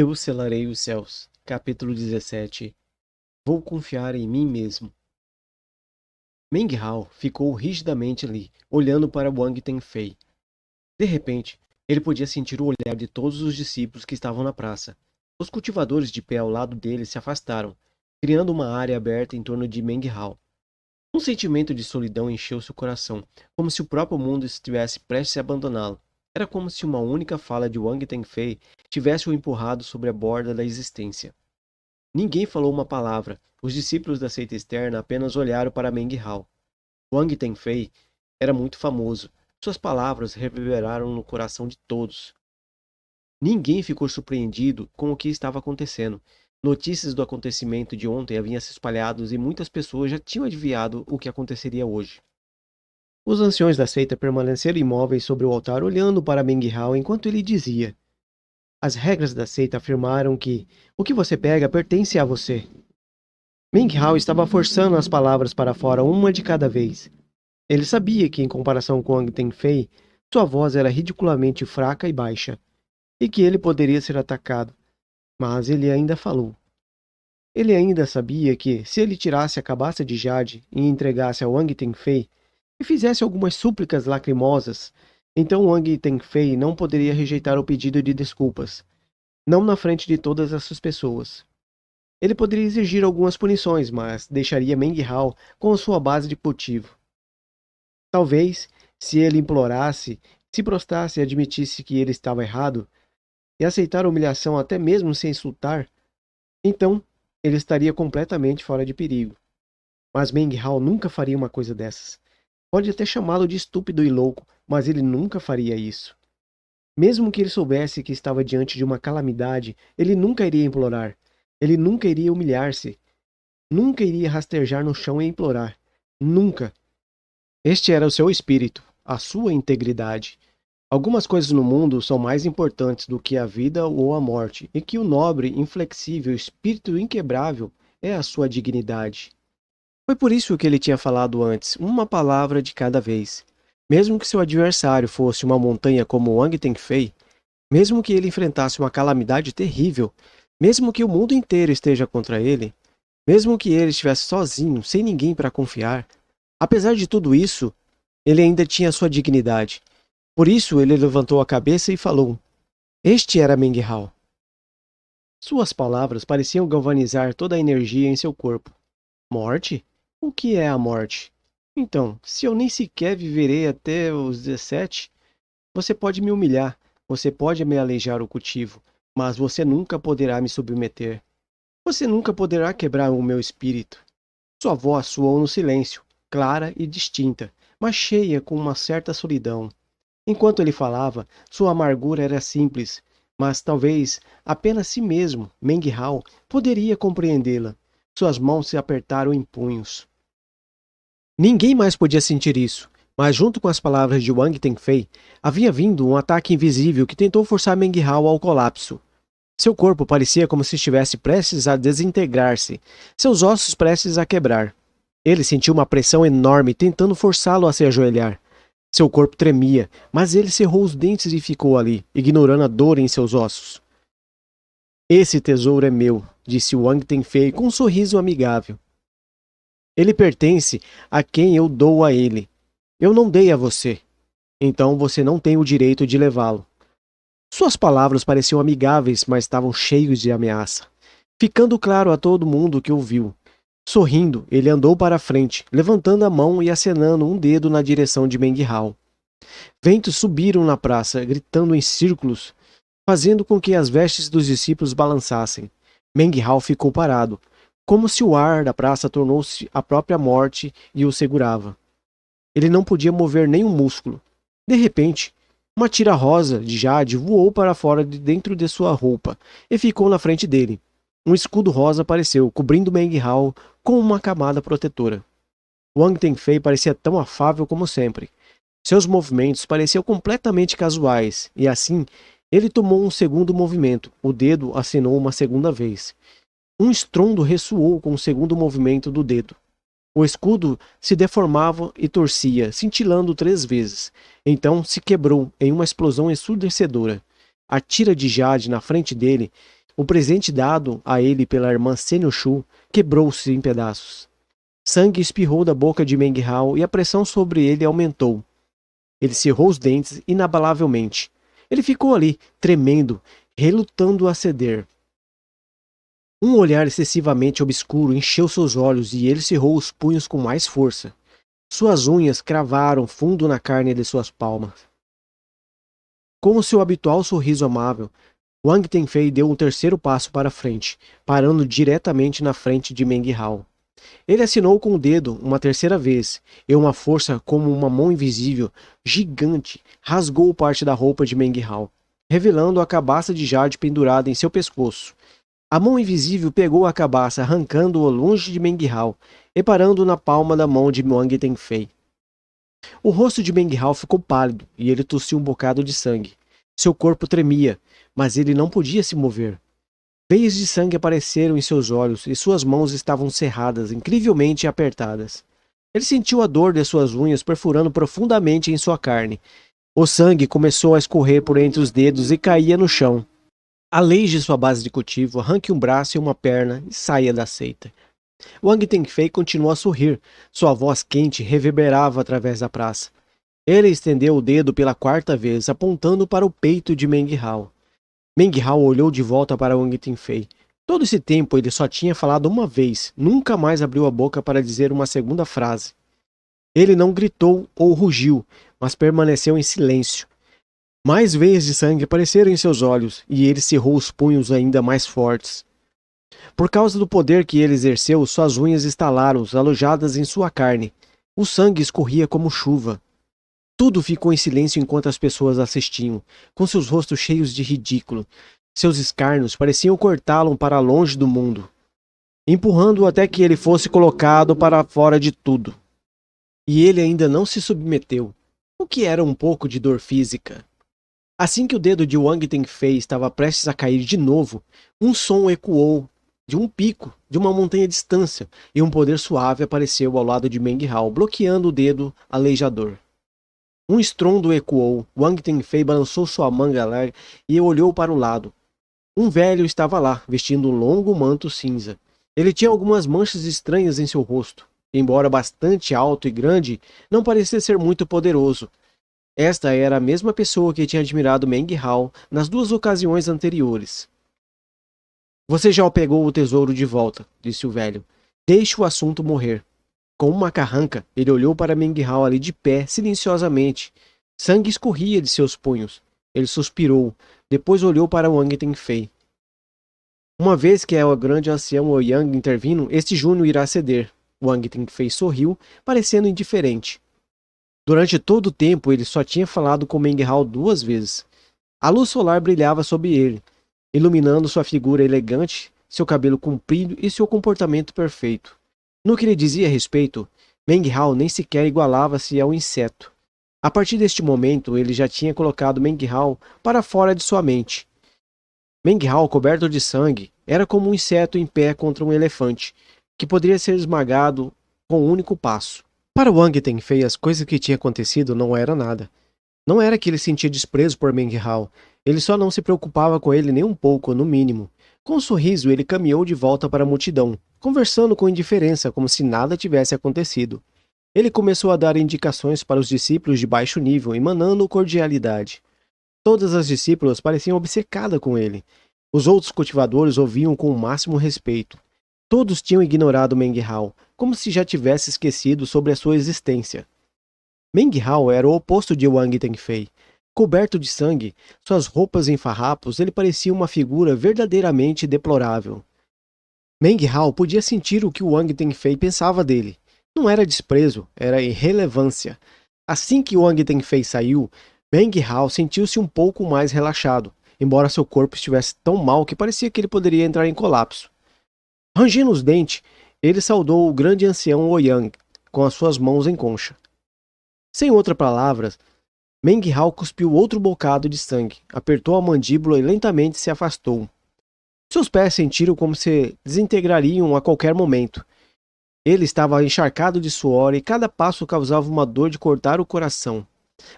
Eu selarei os céus. Capítulo 17. Vou confiar em mim mesmo. Meng Hao ficou rigidamente ali, olhando para Wang Tenfei. De repente, ele podia sentir o olhar de todos os discípulos que estavam na praça. Os cultivadores de pé ao lado dele se afastaram, criando uma área aberta em torno de Meng Hao. Um sentimento de solidão encheu seu coração, como se o próprio mundo estivesse prestes a abandoná-lo. Era como se uma única fala de Wang Tenfei tivesse o empurrado sobre a borda da existência. Ninguém falou uma palavra. Os discípulos da seita externa apenas olharam para Meng Hao. Wang Tenfei era muito famoso. Suas palavras reverberaram no coração de todos. Ninguém ficou surpreendido com o que estava acontecendo. Notícias do acontecimento de ontem haviam se espalhado e muitas pessoas já tinham adivinhado o que aconteceria hoje. Os anciões da seita permaneceram imóveis sobre o altar olhando para Meng Hao enquanto ele dizia: as regras da seita afirmaram que o que você pega pertence a você. Meng Hao estava forçando as palavras para fora uma de cada vez. Ele sabia que, em comparação com Wang Tenfei, sua voz era ridiculamente fraca e baixa, e que ele poderia ser atacado. Mas ele ainda falou. Ele ainda sabia que, se ele tirasse a cabaça de Jade e entregasse a Wang Tenfei, e fizesse algumas súplicas lacrimosas, então Wang Tenfei não poderia rejeitar o pedido de desculpas, não na frente de todas essas pessoas. Ele poderia exigir algumas punições, mas deixaria Meng Hao com a sua base de cultivo. Talvez, se ele implorasse, se prostrasse e admitisse que ele estava errado, e aceitar a humilhação até mesmo sem insultar, então ele estaria completamente fora de perigo. Mas Meng Hao nunca faria uma coisa dessas. Pode até chamá-lo de estúpido e louco, mas ele nunca faria isso. Mesmo que ele soubesse que estava diante de uma calamidade, ele nunca iria implorar. Ele nunca iria humilhar-se. Nunca iria rastejar no chão e implorar. Nunca. Este era o seu espírito, a sua integridade. Algumas coisas no mundo são mais importantes do que a vida ou a morte, e que o nobre, inflexível, espírito inquebrável é a sua dignidade. Foi por isso que ele tinha falado antes, uma palavra de cada vez. Mesmo que seu adversário fosse uma montanha como Wang Tenfei, mesmo que ele enfrentasse uma calamidade terrível, mesmo que o mundo inteiro esteja contra ele, mesmo que ele estivesse sozinho, sem ninguém para confiar, apesar de tudo isso, ele ainda tinha sua dignidade. Por isso ele levantou a cabeça e falou. Este era Meng Hao. Suas palavras pareciam galvanizar toda a energia em seu corpo. Morte? O que é a morte? Então, se eu nem sequer viverei até os 17, você pode me humilhar, você pode me aleijar o cultivo, mas você nunca poderá me submeter. Você nunca poderá quebrar o meu espírito. Sua voz soou no silêncio, clara e distinta, mas cheia com uma certa solidão. Enquanto ele falava, sua amargura era simples, mas talvez apenas si mesmo, Meng Hao, poderia compreendê-la. Suas mãos se apertaram em punhos. Ninguém mais podia sentir isso, mas junto com as palavras de Wang Tenfei, havia vindo um ataque invisível que tentou forçar Meng Hao ao colapso. Seu corpo parecia como se estivesse prestes a desintegrar-se, seus ossos prestes a quebrar. Ele sentiu uma pressão enorme tentando forçá-lo a se ajoelhar. Seu corpo tremia, mas ele cerrou os dentes e ficou ali, ignorando a dor em seus ossos. Esse tesouro é meu, disse Wang Tenfei com um sorriso amigável. Ele pertence a quem eu dou a ele. Eu não dei a você. Então você não tem o direito de levá-lo. Suas palavras pareciam amigáveis, mas estavam cheios de ameaça. Ficando claro a todo mundo que ouviu. Sorrindo, ele andou para a frente, levantando a mão e acenando um dedo na direção de Meng Hao. Ventos subiram na praça, gritando em círculos, fazendo com que as vestes dos discípulos balançassem. Meng Hao ficou parado, como se o ar da praça tornou-se a própria morte e o segurava. Ele não podia mover nem um músculo. De repente, uma tira rosa de Jade voou para fora de dentro de sua roupa e ficou na frente dele. Um escudo rosa apareceu, cobrindo Meng Hao com uma camada protetora. Wang Tenfei parecia tão afável como sempre. Seus movimentos pareciam completamente casuais, e assim, ele tomou um segundo movimento. O dedo acenou uma segunda vez. Um estrondo ressoou com o segundo movimento do dedo. O escudo se deformava e torcia, cintilando 3 vezes. Então se quebrou em uma explosão ensurdecedora. A tira de Jade na frente dele O presente dado a ele pela irmã Senyoshu quebrou-se em pedaços. Sangue espirrou da boca de Meng Hao e a pressão sobre ele aumentou. Ele cerrou os dentes inabalavelmente. Ele ficou ali, tremendo, relutando a ceder. Um olhar excessivamente obscuro encheu seus olhos e ele cerrou os punhos com mais força. Suas unhas cravaram fundo na carne de suas palmas. Com o seu habitual sorriso amável, Wang Tenfei deu um terceiro passo para frente, parando diretamente na frente de Meng Hao. Ele assinou com o dedo uma terceira vez, e uma força como uma mão invisível, gigante, rasgou parte da roupa de Meng Hao, revelando a cabaça de jade pendurada em seu pescoço. A mão invisível pegou a cabaça, arrancando-o longe de Meng Hao e parando na palma da mão de Wang Tenfei. O rosto de Meng Hao ficou pálido e ele tossiu um bocado de sangue. Seu corpo tremia, mas ele não podia se mover. Veias de sangue apareceram em seus olhos e suas mãos estavam cerradas, incrivelmente apertadas. Ele sentiu a dor de suas unhas perfurando profundamente em sua carne. O sangue começou a escorrer por entre os dedos e caía no chão. Aleije sua base de cultivo, arranque um braço e uma perna e saia da seita. Wang Tenfei continuou a sorrir. Sua voz quente reverberava através da praça. Ele estendeu o dedo pela quarta vez, apontando para o peito de Meng Hao. Meng Hao olhou de volta para Wang Tenfei. Todo esse tempo ele só tinha falado uma vez, nunca mais abriu a boca para dizer uma segunda frase. Ele não gritou ou rugiu, mas permaneceu em silêncio. Mais veias de sangue apareceram em seus olhos, e ele cerrou os punhos ainda mais fortes. Por causa do poder que ele exerceu, suas unhas estalaram, alojadas em sua carne. O sangue escorria como chuva. Tudo ficou em silêncio enquanto as pessoas assistiam, com seus rostos cheios de ridículo. Seus escarnos pareciam cortá-lo para longe do mundo, empurrando-o até que ele fosse colocado para fora de tudo. E ele ainda não se submeteu, o que era um pouco de dor física. Assim que o dedo de Wang Tenfei estava prestes a cair de novo, um som ecoou de um pico de uma montanha à distância e um poder suave apareceu ao lado de Meng Hao, bloqueando o dedo aleijador. Um estrondo ecoou. Wang Tenfei balançou sua manga larga e olhou para o lado. Um velho estava lá, vestindo um longo manto cinza. Ele tinha algumas manchas estranhas em seu rosto. Embora bastante alto e grande, não parecia ser muito poderoso. Esta era a mesma pessoa que tinha admirado Meng Hao nas duas ocasiões anteriores. Você já pegou o tesouro de volta, disse o velho. Deixe o assunto morrer. Com uma carranca, ele olhou para Meng Hao ali de pé, silenciosamente. Sangue escorria de seus punhos. Ele suspirou, depois olhou para Wang Tenfei. Uma vez que o grande ancião Ouyang intervindo, este júnior irá ceder. Wang Tenfei sorriu, parecendo indiferente. Durante todo o tempo, ele só tinha falado com Meng Hao 2 vezes. A luz solar brilhava sobre ele, iluminando sua figura elegante, seu cabelo comprido e seu comportamento perfeito. No que lhe dizia a respeito, Meng Hao nem sequer igualava-se ao inseto. A partir deste momento, ele já tinha colocado Meng Hao para fora de sua mente. Meng Hao, coberto de sangue, era como um inseto em pé contra um elefante, que poderia ser esmagado com um único passo. Para Wang Tenfei, as coisas que tinham acontecido não era nada. Não era que ele sentia desprezo por Meng Hao, ele só não se preocupava com ele nem um pouco, no mínimo. Com um sorriso, ele caminhou de volta para a multidão, conversando com indiferença, como se nada tivesse acontecido. Ele começou a dar indicações para os discípulos de baixo nível, emanando cordialidade. Todas as discípulas pareciam obcecadas com ele. Os outros cultivadores ouviam com o máximo respeito. Todos tinham ignorado Meng Hao, como se já tivesse esquecido sobre a sua existência. Meng Hao era o oposto de Wang Tenfei. Coberto de sangue, suas roupas em farrapos, ele parecia uma figura verdadeiramente deplorável. Meng Hao podia sentir o que Wang Tenfei pensava dele. Não era desprezo, era irrelevância. Assim que Wang Tenfei saiu, Meng Hao sentiu-se um pouco mais relaxado, embora seu corpo estivesse tão mal que parecia que ele poderia entrar em colapso. Rangindo os dentes, ele saudou o grande ancião Ouyang, com as suas mãos em concha. Sem outras palavras, Meng Hao cuspiu outro bocado de sangue, apertou a mandíbula e lentamente se afastou. Seus pés sentiram como se desintegrariam a qualquer momento. Ele estava encharcado de suor e cada passo causava uma dor de cortar o coração.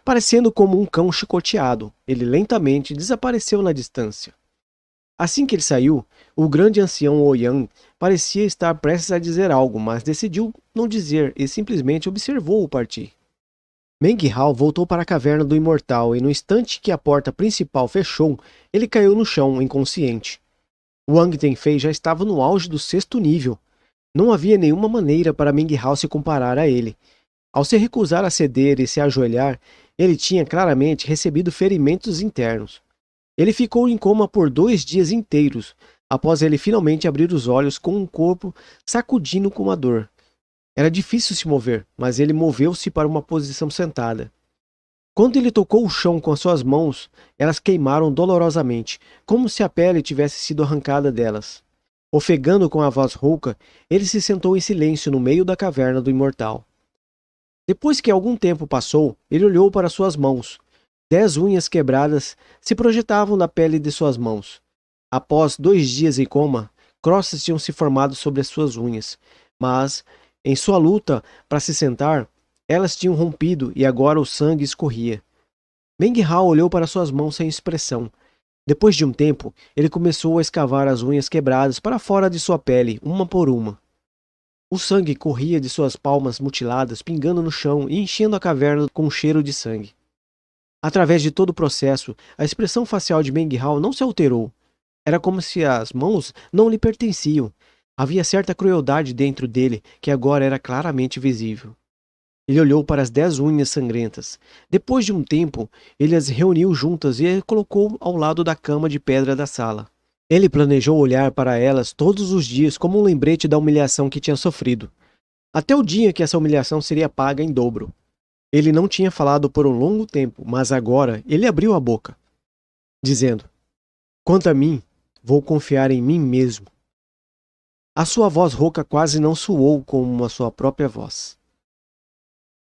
Parecendo como um cão chicoteado, ele lentamente desapareceu na distância. Assim que ele saiu, o grande ancião Ouyang parecia estar prestes a dizer algo, mas decidiu não dizer e simplesmente observou-o partir. Meng Hao voltou para a caverna do imortal e no instante que a porta principal fechou, ele caiu no chão, inconsciente. Wang Tenfei já estava no auge do 6º nível. Não havia nenhuma maneira para Meng Hao se comparar a ele. Ao se recusar a ceder e se ajoelhar, ele tinha claramente recebido ferimentos internos. Ele ficou em coma por 2 dias inteiros, após ele finalmente abrir os olhos com o corpo sacudindo com a dor. Era difícil se mover, mas ele moveu-se para uma posição sentada. Quando ele tocou o chão com as suas mãos, elas queimaram dolorosamente, como se a pele tivesse sido arrancada delas. Ofegando com a voz rouca, ele se sentou em silêncio no meio da caverna do imortal. Depois que algum tempo passou, ele olhou para suas mãos. 10 unhas quebradas se projetavam da pele de suas mãos. Após 2 dias em coma, crossas tinham se formado sobre as suas unhas, mas, em sua luta para se sentar, elas tinham rompido e agora o sangue escorria. Meng Hao olhou para suas mãos sem expressão. Depois de um tempo, ele começou a escavar as unhas quebradas para fora de sua pele, uma por uma. O sangue corria de suas palmas mutiladas, pingando no chão e enchendo a caverna com um cheiro de sangue. Através de todo o processo, a expressão facial de Meng Hao não se alterou. Era como se as mãos não lhe pertenciam. Havia certa crueldade dentro dele que agora era claramente visível. Ele olhou para as 10 unhas sangrentas. Depois de um tempo, ele as reuniu juntas e as colocou ao lado da cama de pedra da sala. Ele planejou olhar para elas todos os dias como um lembrete da humilhação que tinha sofrido, até o dia que essa humilhação seria paga em dobro. Ele não tinha falado por um longo tempo, mas agora ele abriu a boca, dizendo: "Quanto a mim, vou confiar em mim mesmo." A sua voz rouca quase não soou como a sua própria voz.